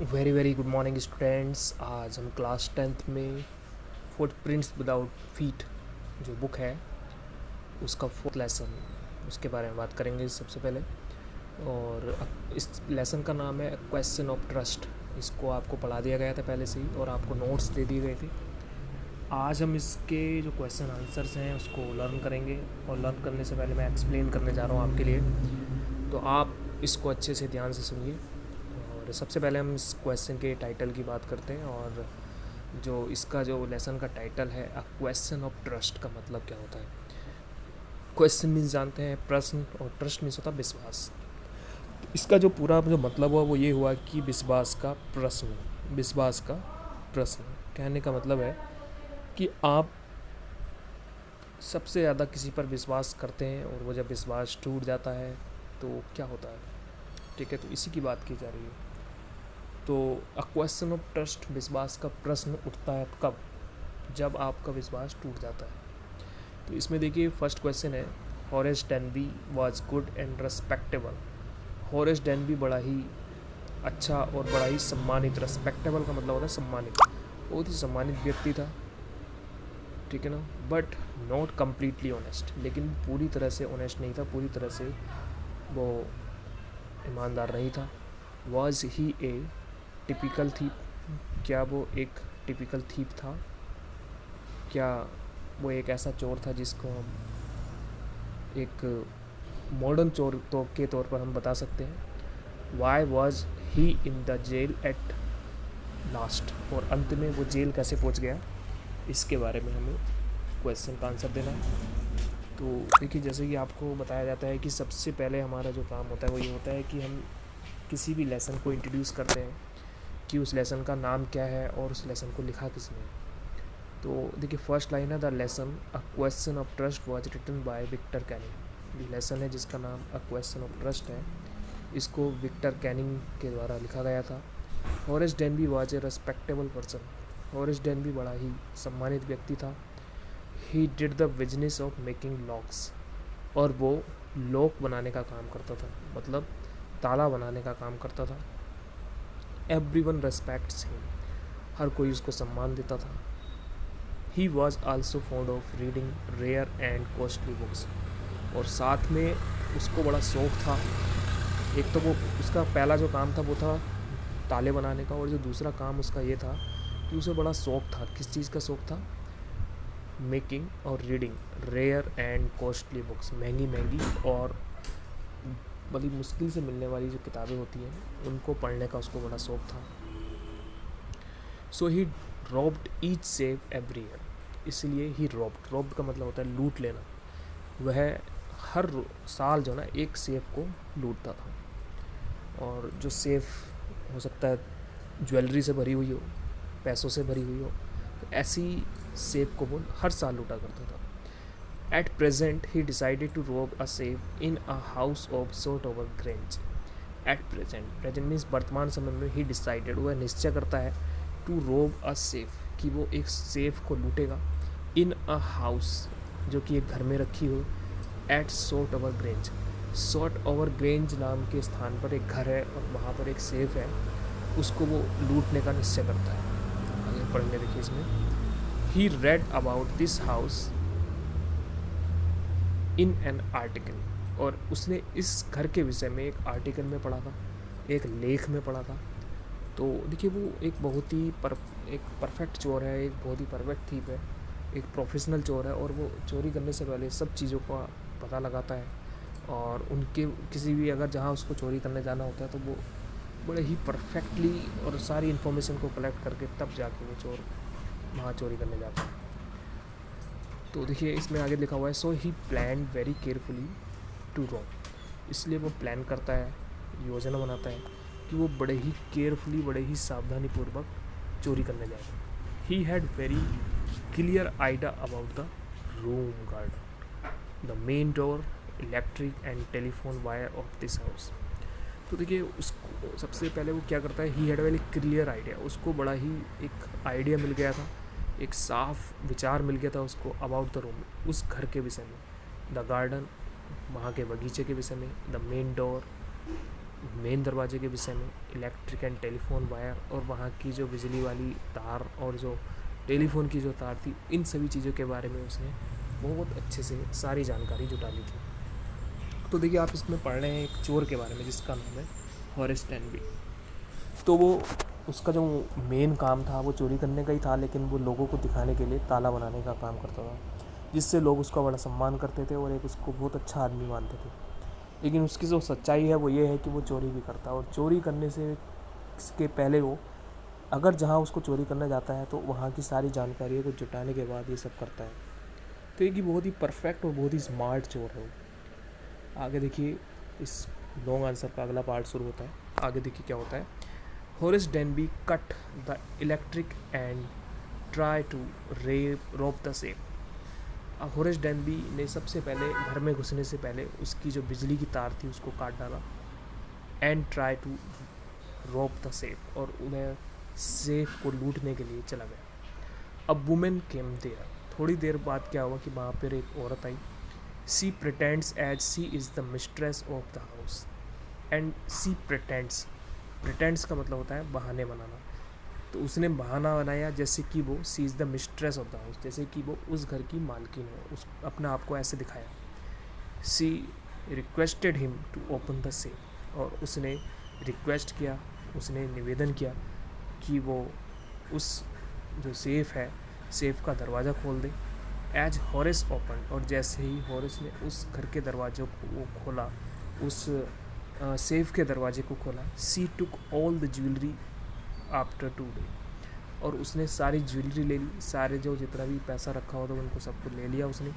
Very very good morning students. आज हम class 10th में फुटप्रिंट्स विदाउट फीट जो बुक है उसका फोर्थ लेसन उसके बारे में बात करेंगे सबसे पहले। और इस लेसन का नाम है क्वेश्चन ऑफ ट्रस्ट। इसको आपको पढ़ा दिया गया था पहले से ही और आपको नोट्स दे दिए गए थे। आज हम इसके जो क्वेश्चन आंसर्स हैं उसको लर्न करेंगे और लर्न करने से पहले मैं एक्सप्लेन करने जा रहा हूँ आपके लिए, तो आप इसको अच्छे से ध्यान से सुनिए। और सबसे पहले हम इस क्वेश्चन के टाइटल की बात करते हैं। और जो इसका जो लेसन का टाइटल है अ क्वेश्चन ऑफ ट्रस्ट का मतलब क्या होता है। क्वेश्चन मीन्स जानते हैं प्रश्न और ट्रस्ट मीन्स होता है विश्वास। इसका जो पूरा जो मतलब हुआ वो ये हुआ कि विश्वास का प्रश्न। विश्वास का प्रश्न कहने का मतलब है कि आप सबसे ज़्यादा किसी पर विश्वास करते हैं और वो जब विश्वास टूट जाता है तो क्या होता है। ठीक है, तो इसी की बात की जा रही है। तो अ क्वेश्चन ऑफ ट्रस्ट विश्वास का प्रश्न उठता है कब, जब आपका विश्वास टूट जाता है। तो इसमें देखिए फर्स्ट क्वेश्चन है Horace Denby was good and respectable. Horace Denby बड़ा ही अच्छा और बड़ा ही सम्मानित, रेस्पेक्टेबल का मतलब होता है सम्मानित, बहुत ही सम्मानित व्यक्ति था। ठीक है ना, बट नॉट कम्प्लीटली ऑनेस्ट, लेकिन पूरी तरह से ऑनेस्ट नहीं था, पूरी तरह से वो ईमानदार नहीं था। Was he A typical thief, क्या वो एक टिपिकल थीप था, क्या वो एक ऐसा चोर था जिसको हम एक मॉडर्न चोर तो के तौर पर हम बता सकते हैं। Why was he in the jail at last, और अंत में वो जेल कैसे पहुंच गया, इसके बारे में हमें क्वेश्चन का आंसर देना है। तो देखिए जैसे कि आपको बताया जाता है कि सबसे पहले हमारा जो काम होता है वो ये होता है कि हम किसी भी लेसन को इंट्रोड्यूस करते हैं कि उस लेसन का नाम क्या है और उस लेसन को लिखा किसने है। तो देखिए फर्स्ट लाइन है the lesson a question of trust was written by Victor Canning. Lesson है जिसका नाम अ क्वेश्चन ऑफ ट्रस्ट है, इसको विक्टर कैनिंग के द्वारा लिखा गया था। Horace Denby was a respectable person. Horace Denby बड़ा ही सम्मानित व्यक्ति था। He did the business of making locks, और वो लॉक बनाने का काम करता था, मतलब ताला बनाने का काम करता था। एवरी वन रेस्पेक्ट्स हिम, हर कोई उसको सम्मान देता था। He was also fond of reading rare and costly books, और साथ में उसको बड़ा शौक था। एक तो वो उसका पहला जो काम था वो था ताले बनाने का, और जो दूसरा काम उसका ये था कि उसे बड़ा शौक था। किस चीज़ का शौक था, मेकिंग और reading rare and costly books, महंगी महंगी और बड़ी मुश्किल से मिलने वाली जो किताबें होती हैं उनको पढ़ने का उसको बड़ा शौक था। So he robbed each safe every year, इसलिए ही रॉब्ड का मतलब होता है लूट लेना। वह हर साल जो ना एक सेफ को लूटता था। और जो सेफ हो सकता है ज्वेलरी से भरी हुई हो, पैसों से भरी हुई हो, तो ऐसी सेफ को वो हर साल लूटा करता था। At present he decided to rob a safe in a house of Shotover Grange. At present, present means वर्तमान समय में, ही डिसाइडेड वह निश्चय करता है टू रोब अ सेफ कि वो एक सेफ को लूटेगा, इन अ हाउस जो कि एक घर में रखी हो, एट सोट ओवर ग्रेंज। सोट ओवर ग्रेंज नाम के स्थान पर एक घर है और वहाँ पर एक सेफ है, उसको वो लूटने का निश्चय करता है। आगे पढ़ने देखिए इसमें, he read about this house in an article, और उसने इस घर के विषय में एक आर्टिकल में पढ़ा था, एक लेख में पढ़ा था। तो देखिए वो एक बहुत ही एक परफेक्ट चोर है, एक बहुत ही परफेक्ट थीप है, एक प्रोफेशनल चोर है, और वो चोरी करने से पहले सब चीज़ों का पता लगाता है। और उनके किसी भी अगर जहाँ उसको चोरी करने जाना होता है तो वो बड़े ही परफेक्टली और सारी इन्फॉर्मेशन को कलेक्ट करके तब जाके वो चोर वहाँ चोरी करने जाता है। तो देखिए इसमें आगे लिखा हुआ है so he plan very carefully to rob, इसलिए वो प्लान करता है, योजना बनाता है कि वो बड़े ही केयरफुली, बड़े ही सावधानीपूर्वक चोरी करने जाएगा। He had very clear idea about the room garden, the main door, electric and telephone wire of this house. तो देखिए उसको सबसे पहले वो क्या करता है, he had very clear idea, उसको बड़ा ही एक आइडिया मिल गया था, एक साफ विचार मिल गया था उसको अबाउट द रूम, उस घर के विषय में, द गार्डन, वहाँ के बगीचे के विषय में, द मेन डोर, मेन दरवाजे के विषय में, इलेक्ट्रिक एंड टेलीफोन वायर, और वहाँ की जो बिजली वाली तार और जो टेलीफोन की जो तार थी, इन सभी चीज़ों के बारे में उसने बहुत अच्छे से सारी जानकारी जुटा ली थी। तो देखिए, आप इसमें पढ़ रहे हैं एक चोर के बारे में जिसका नाम है हॉरेस डेनबी। तो वो, उसका जो मेन काम था वो चोरी करने का ही था, लेकिन वो लोगों को दिखाने के लिए ताला बनाने का काम करता था, जिससे लोग उसका बड़ा सम्मान करते थे और एक उसको बहुत अच्छा आदमी मानते थे। लेकिन उसकी जो सच्चाई है वो ये है कि वो चोरी भी करता है, और चोरी करने से इसके पहले वो, अगर जहाँ उसको चोरी करने जाता है तो वहाँ की सारी जानकारियों को जुटाने के बाद ये सब करता है। तो एक बहुत ही परफेक्ट और बहुत ही स्मार्ट चोर है वो। आगे देखिए, इस लॉन्ग आंसर का अगला पार्ट शुरू होता है। आगे देखिए क्या होता है। Horace Denby cut the electric and try to rob the safe. Horace Denby ने सबसे पहले घर में घुसने से पहले उसकी जो बिजली की तार थी उसको काट डाला, and try to rob the safe, और उन्हें सेफ को लूटने के लिए चला गया। अब वुमेन केम देयर। थोड़ी देर बाद क्या हुआ कि वहाँ पर एक औरत आई। She pretends as she is the mistress of the house, and she pretends का मतलब होता है बहाने बनाना। तो उसने बहाना बनाया जैसे कि वो she is the mistress of the house, जैसे कि वो उस घर की मालकिन हो, उस अपने आप को ऐसे दिखाया। She requested him to open the safe, और उसने रिक्वेस्ट किया, उसने निवेदन किया कि वो उस जो सेफ़ है, सेफ़ का दरवाज़ा खोल दे। एज हॉरेस ओपन, और जैसे ही हॉरेस ने उस घर के दरवाजे को वो खोला, उस सेफ़ के दरवाजे को खोला, she took all the jewellery after 2 day, और उसने सारी ज्वेलरी ले ली, सारे जो जितना भी पैसा रखा हुआ था उनको सबको ले लिया उसने।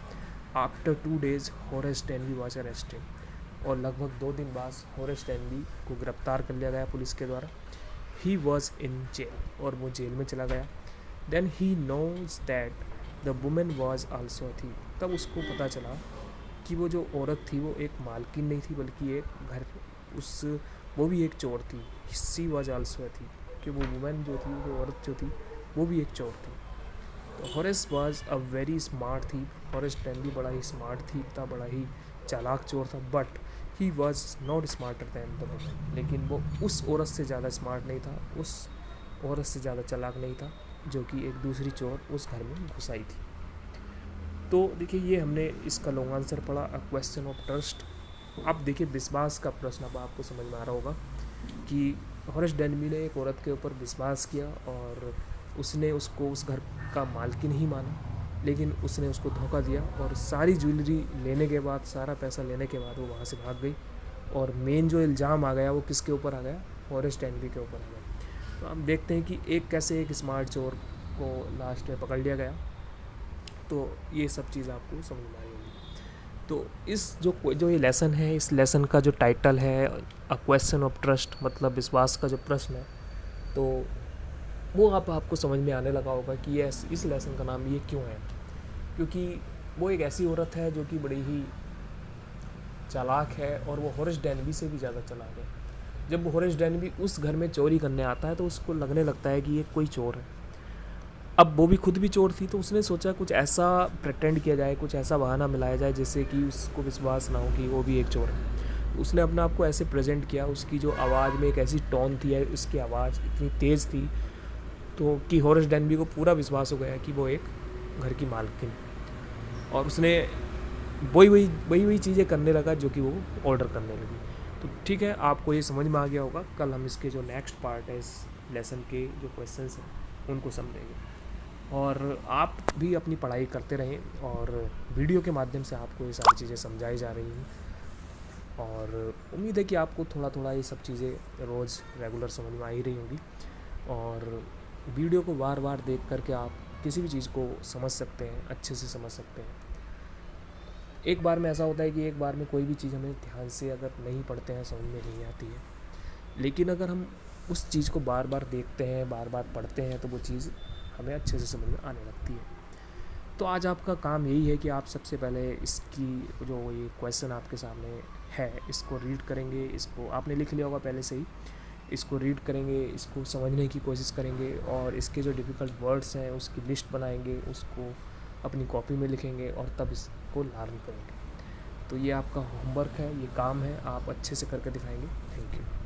After 2 days Horace Denby was arrested, और लगभग 2 दिन बाद हॉरेस डेनबी को गिरफ्तार कर लिया गया पुलिस के द्वारा। ही वॉज इन जेल, और वो जेल में चला गया। Then he knows that the women was also a thief. तब उसको पता चला कि वो जो औरत थी वो एक मालकिन नहीं थी, बल्कि एक घर वो भी एक चोर थी। सी वॉज आल्सो अ थीफ, कि वो वुमेन जो थी, वो औरत जो थी, वो भी एक चोर थी। तो Horace was a very smart thief. Horace Denby बड़ा ही स्मार्ट थीफ था, बड़ा ही चालाक चोर था। But he was not smarter than the women, लेकिन वो उस औरत से ज़्यादा स्मार्ट नहीं था, उस औरत से ज़्यादा चालाक नहीं था जो कि एक दूसरी चोर उस घर में घुस आई थी। तो देखिए, ये हमने इसका लॉन्ग आंसर पढ़ा, अ क्वेश्चन ऑफ ट्रस्ट। अब देखिए, विश्वास का प्रश्न अब आपको समझ में आ रहा होगा कि हॉरेस डेनबी ने एक औरत के ऊपर विश्वास किया, और उसने उसको उस घर का मालकिन ही माना, लेकिन उसने उसको धोखा दिया, और सारी ज्वेलरी लेने के बाद, सारा पैसा लेने के बाद वो वहाँ से भाग गई। और मेन जो इल्ज़ाम आ गया वो किसके ऊपर आ गया? हॉरेस डेनबी के ऊपर आ गया। तो हम देखते हैं कि एक कैसे एक स्मार्ट चोर को लास्ट में पकड़ लिया गया। तो ये सब चीज़ आपको समझ में आई होगी। तो इस जो ये लेसन है, इस लेसन का जो टाइटल है अ क्वेश्चन ऑफ ट्रस्ट, मतलब विश्वास का जो प्रश्न है, तो वो आपको समझ में आने लगा होगा कि ये इस लेसन का नाम ये क्यों है। क्योंकि वो एक ऐसी औरत है जो कि बड़ी ही चालाक है, और वो हॉरेस डेनबी से भी ज़्यादा चालाक है। जब हॉरेस डेनबी उस घर में चोरी करने आता है तो उसको लगने लगता है कि ये कोई चोर है। अब वो भी खुद भी चोर थी, तो उसने सोचा कुछ ऐसा प्रिटेंड किया जाए, कुछ ऐसा बहाना मिलाया जाए जिससे कि उसको विश्वास ना हो कि वो भी एक चोर है। तो उसने अपने आप को ऐसे प्रेजेंट किया, उसकी जो आवाज़ में एक ऐसी टोन थी, उसकी आवाज़ इतनी तेज़ थी तो कि हॉरेस डेनबी को पूरा विश्वास हो गया कि वो एक घर की मालकिन, और उसने वही चीज़ें करने लगा जो कि वो ऑर्डर करने लगी। तो ठीक है, आपको ये समझ में आ गया होगा। कल हम इसके जो नेक्स्ट पार्ट है इस लेसन के जो क्वेश्चंस हैं उनको समझेंगे, और आप भी अपनी पढ़ाई करते रहें, और वीडियो के माध्यम से आपको ये सारी चीज़ें समझाई जा रही हैं, और उम्मीद है कि आपको थोड़ा थोड़ा ये सब चीज़ें रोज़ रेगुलर समझ में आ ही रही होंगी, और वीडियो को बार बार देख करके आप किसी भी चीज़ को समझ सकते हैं, अच्छे से समझ सकते हैं। एक बार में ऐसा होता है कि एक बार में कोई भी चीज़ हमें ध्यान से अगर नहीं पढ़ते हैं समझ में नहीं आती है, लेकिन अगर हम उस चीज़ को बार बार देखते हैं, बार बार पढ़ते हैं, तो वो चीज़ हमें अच्छे से समझ में आने लगती है। तो आज आपका काम यही है कि आप सबसे पहले इसकी जो ये क्वेश्चन आपके सामने है इसको रीड करेंगे, इसको आपने लिख लिया होगा पहले से ही, इसको रीड करेंगे, इसको समझने की कोशिश करेंगे, और इसके जो डिफ़िकल्ट वर्ड्स हैं उसकी लिस्ट बनाएंगे, उसको अपनी कॉपी में लिखेंगे, और तब इसको लर्न करेंगे। तो ये आपका होमवर्क है, ये काम है, आप अच्छे से करके दिखाएंगे। Thank you.